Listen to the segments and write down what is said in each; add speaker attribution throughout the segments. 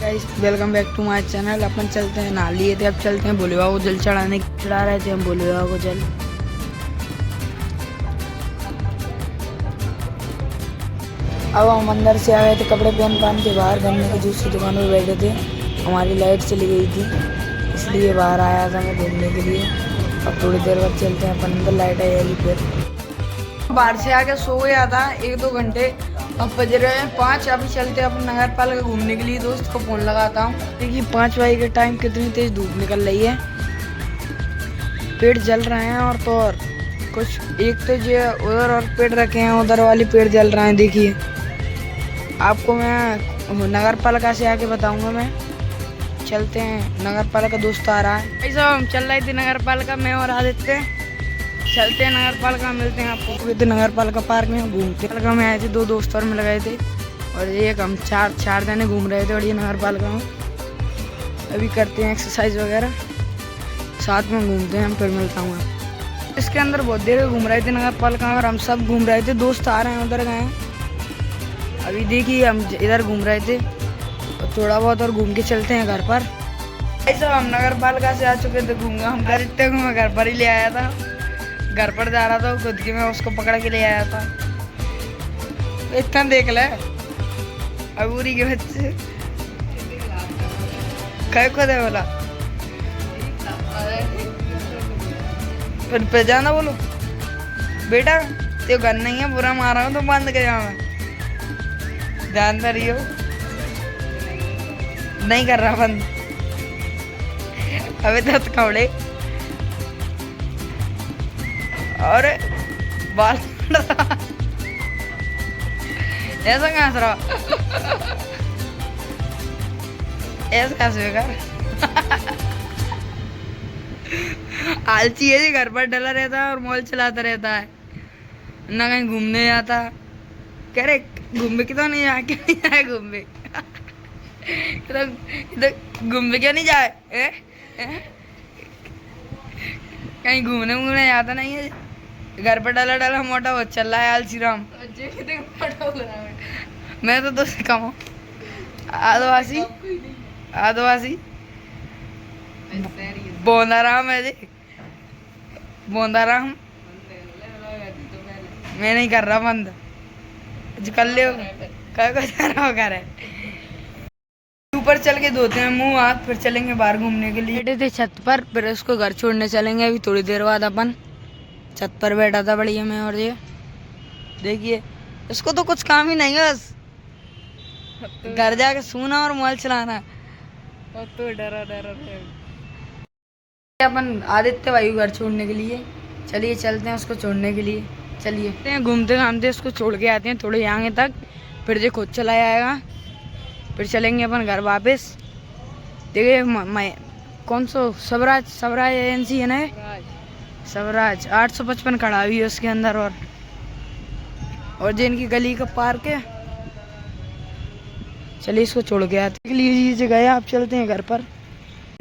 Speaker 1: Guys welcome back to my channel. अपन चलते हैं, नहा लिए थे, अब चलते हैं भोलेबा को जल चढ़ाने, चढ़ा रहे थे हम भोलेबा को जल। अब हम अंदर से आ गए थे, कपड़े पहन के बाहर गन्ने के जूस की दुकान पर बैठे थे। हमारी लाइट चली गई थी, इसलिए बाहर आया था मैं घूमने के लिए। अब थोड़ी देर बाद चलते हैं अपन अंदर, लाइट आएगी फिर। बाहर से आके सो गया था 1-2 घंटे, अब बज रहे हैं 5। अभी चलते हैं अपन नगर पालिका घूमने के लिए। दोस्त को फोन लगाता हूँ। देखिए 5 बजे के टाइम कितनी तेज धूप निकल रही है, पेड़ जल रहे हैं। और तो और कुछ एक तो जो उधर और पेड़ रखे हैं, उधर वाले पेड़ जल रहे हैं। देखिए आपको मैं नगर पालिका से आके बताऊंगा। मैं चलते हैं नगर पालिका, दोस्त आ रहा है। भाई साहब हम चल रहे थे नगर पालिका, मैं और आदित्य चलते हैं नगर पालिका, मिलते हैं आपको। तो नगर पालिका पार्क में घूमते पालिका में आए थे, 2 दोस्त और मिल गए थे और एक हम चार जने घूम रहे थे। और ये नगर पालिका में अभी करते हैं एक्सरसाइज वगैरह, साथ में घूमते हैं हम, फिर मिलता हूँ। इसके अंदर बहुत देर घूम रहे थे नगर पालिका में, और हम सब घूम रहे थे। दोस्त आ रहे हैं, उधर गए। अभी देखिए हम इधर घूम रहे थे, और थोड़ा बहुत और घूम के चलते हैं घर पर। ऐसा हम नगर पालिका से आ चुके थे घूम, हम घर इतने घूमे, घर पर ही ले आया था। घर पर जा रहा था खुद की, मैं उसको पकड़ के ले आया था। इतना देख ले अबूरी के बच्चे कह खुद है बोला, फिर पे जाना बोलो बेटा, तो घर नहीं है, बुरा मारा हूँ तो बंद कर जाओ। मैं ध्यान रही हो, नहीं कर रहा बंद अभी तक कपड़े और बाल ऐसा कहाँ से रहा, ऐसा कैसे कर आलसी है जी, घर पर डला रहता है और मॉल चलाता रहता है, ना कहीं घूमने जाता। कह रहे घूमने की तो नहीं जाए, क्यों नहीं जाए घूमने घूमने क्यों नहीं जाए, कहीं घूमने जाता नहीं है, घर पर डाला मोटा हो चल रहा है आलसी राम। मैं तो दोस्त कमाऊँ आदिवासी बोंदाराम है जी, बोंदाराम। मैं नहीं कर रहा बंद, कर ले कर ऊपर चल के धोते हैं मुंह हाथ, फिर चलेंगे बाहर घूमने के लिए। बैठे थे छत पर, फिर उसको घर छोड़ने चलेंगे अभी थोड़ी देर बाद। अपन छत पर बैठा था बढ़िया में, और ये देखिए इसको तो कुछ काम ही नहीं है, बस घर जाके सोना और मोबाइल चलाना। तो डरा अपन आदित्य भाई घर छोड़ने के लिए, चलिए चलते हैं उसको छोड़ने के लिए। चलिए घूमते घामते उसको छोड़ के आते हैं थोड़े आगे तक, फिर जो खुद चला जाएगा, फिर चलेंगे अपन घर वापस। देखिए कौन सा स्वराज एजेंसी है ना, स्वराज 855 खड़ा हुई है उसके अंदर। और जो इनकी गली का पार्क है, चलिए इसको छोड़ के आते लिए जगह है। आप चलते हैं घर पर,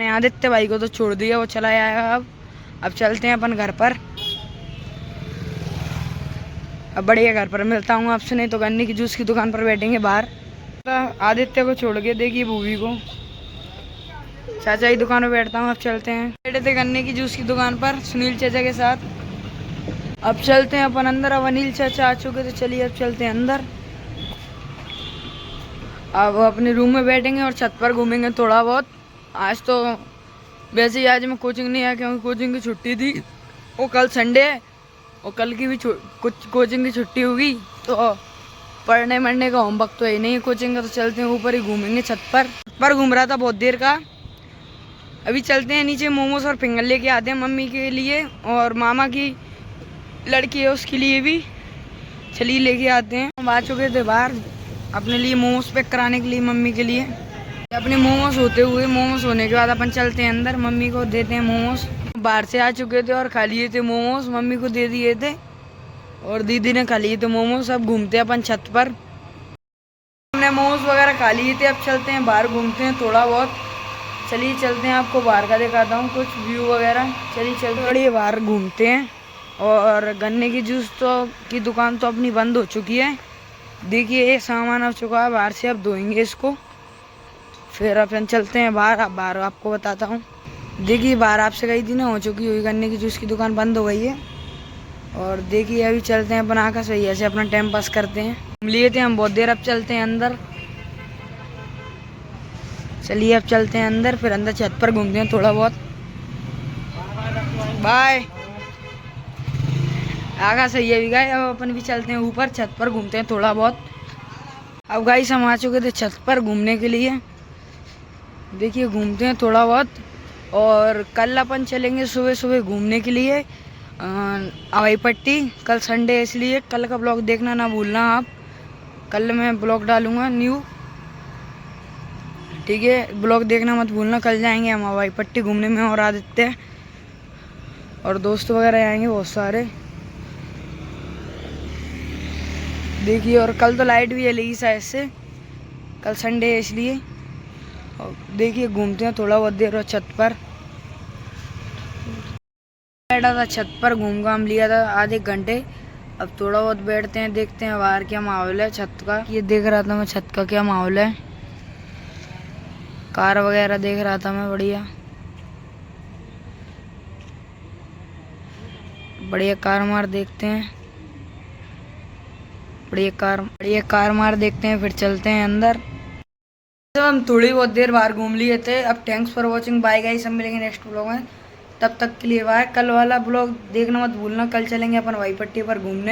Speaker 1: आदित्य भाई को तो छोड़ दिया, वो चला आएगा। अब चलते हैं अपन घर पर, अब बढ़िया घर पर मिलता हूँ आपसे, नहीं तो गन्ने की जूस की दुकान पर बैठेंगे बाहर। आदित्य को छोड़ के देखिए भूवी को, चाचा की दुकान पर बैठता हूँ। अब चलते हैं, बैठे थे गन्ने की जूस की दुकान पर सुनील चाचा के साथ। अब चलते हैं अपन अंदर, अब अनिल चाचा आ चुके, तो चलिए अब चलते हैं अंदर। अब अपने रूम में बैठेंगे और छत पर घूमेंगे थोड़ा बहुत। आज तो वैसे ही आज मैं कोचिंग नहीं आया, क्योंकि कोचिंग की छुट्टी थी, वो कल संडे है और कल की भी कुछ कोचिंग की छुट्टी होगी, तो पढ़ने मढ़ने का होमवर्क तो है नहीं है कोचिंग का। तो चलते हैं ऊपर ही घूमेंगे, छत पर घूम रहा था बहुत देर का। अभी चलते हैं नीचे, मोमोज और फिंगर लेके आते हैं मम्मी के लिए, और मामा की लड़की है उसके लिए भी, चलिए लेके आते हैं। हम आ चुके थे बाहर अपने लिए मोमोज पैक कराने के लिए मम्मी के लिए। अपने मोमोज होने के बाद अपन चलते हैं अंदर, मम्मी को देते हैं मोमोज। बाहर से आ चुके थे और खा लिए थे मोमोज, मम्मी को दे दिए थे और दीदी ने खा लिए थे मोमोज। अब घूमते हैं अपन छत पर, हमने मोमोज वगैरह खा लिए थे। अब चलते हैं बाहर घूमते हैं थोड़ा बहुत, चलिए चलते हैं, आपको बाहर का दिखाता हूँ कुछ व्यू वगैरह। चलिए चलते हैं बाहर घूमते हैं। और गन्ने की जूस की दुकान तो अपनी बंद हो चुकी है। देखिए ये सामान आ चुका है बाहर से, अब धोएंगे इसको, फिर अपन चलते हैं बाहर। अब बाहर आपको बताता हूँ। देखिए बाहर आपसे गई थी ना, हो चुकी हुई गन्ने की जूस की दुकान बंद हो गई है। और देखिए अभी चलते हैं अपन आका सही ऐसे अपना टाइम पास करते हैं। घूम लिए थे हम बहुत देर, अब चलते हैं अंदर। चलिए अब चलते हैं अंदर, फिर अंदर छत पर घूमते हैं थोड़ा बहुत। बाय। आगा सही है भी गए, अब अपन भी चलते हैं ऊपर, छत पर घूमते हैं थोड़ा बहुत। अब गाइस हम आ चुके थे छत पर घूमने के लिए। देखिए घूमते हैं थोड़ा बहुत। और कल अपन चलेंगे सुबह सुबह घूमने के लिए हवाई पट्टी। कल संडे है इसलिए कल का ब्लॉग देखना ना भूलना आप। कल मैं ब्लॉग डालूंगा न्यू, ठीक है। ब्लॉग देखना मत भूलना। कल जाएंगे हम हवाई पट्टी घूमने में, और आदित्य और दोस्त वगैरह आएंगे बहुत सारे। देखिए और कल तो लाइट भी है शायद से, कल संडे है इसलिए। और देखिए घूमते हैं थोड़ा बहुत देर और छत पर बैठा था। छत पर घूम घाम लिया था आधे घंटे। अब थोड़ा बहुत बैठते हैं, देखते हैं बाहर क्या माहौल है छत का। ये देख रहा था मैं छत का क्या माहौल है, कार वगैरह देख रहा था मैं। बढ़िया बढ़िया कार मार देखते हैं, बढ़िया कार मार देखते हैं, फिर चलते हैं अंदर। तो हम थोड़ी बहुत देर बाहर घूम लिए थे। अब thanks for watching, bye guys. हम मिलेंगे नेक्स्ट ब्लॉग में, तब तक के लिए बाय। कल वाला ब्लॉग देखना मत भूलना। कल चलेंगे अपन हवाई पट्टी पर घूमने।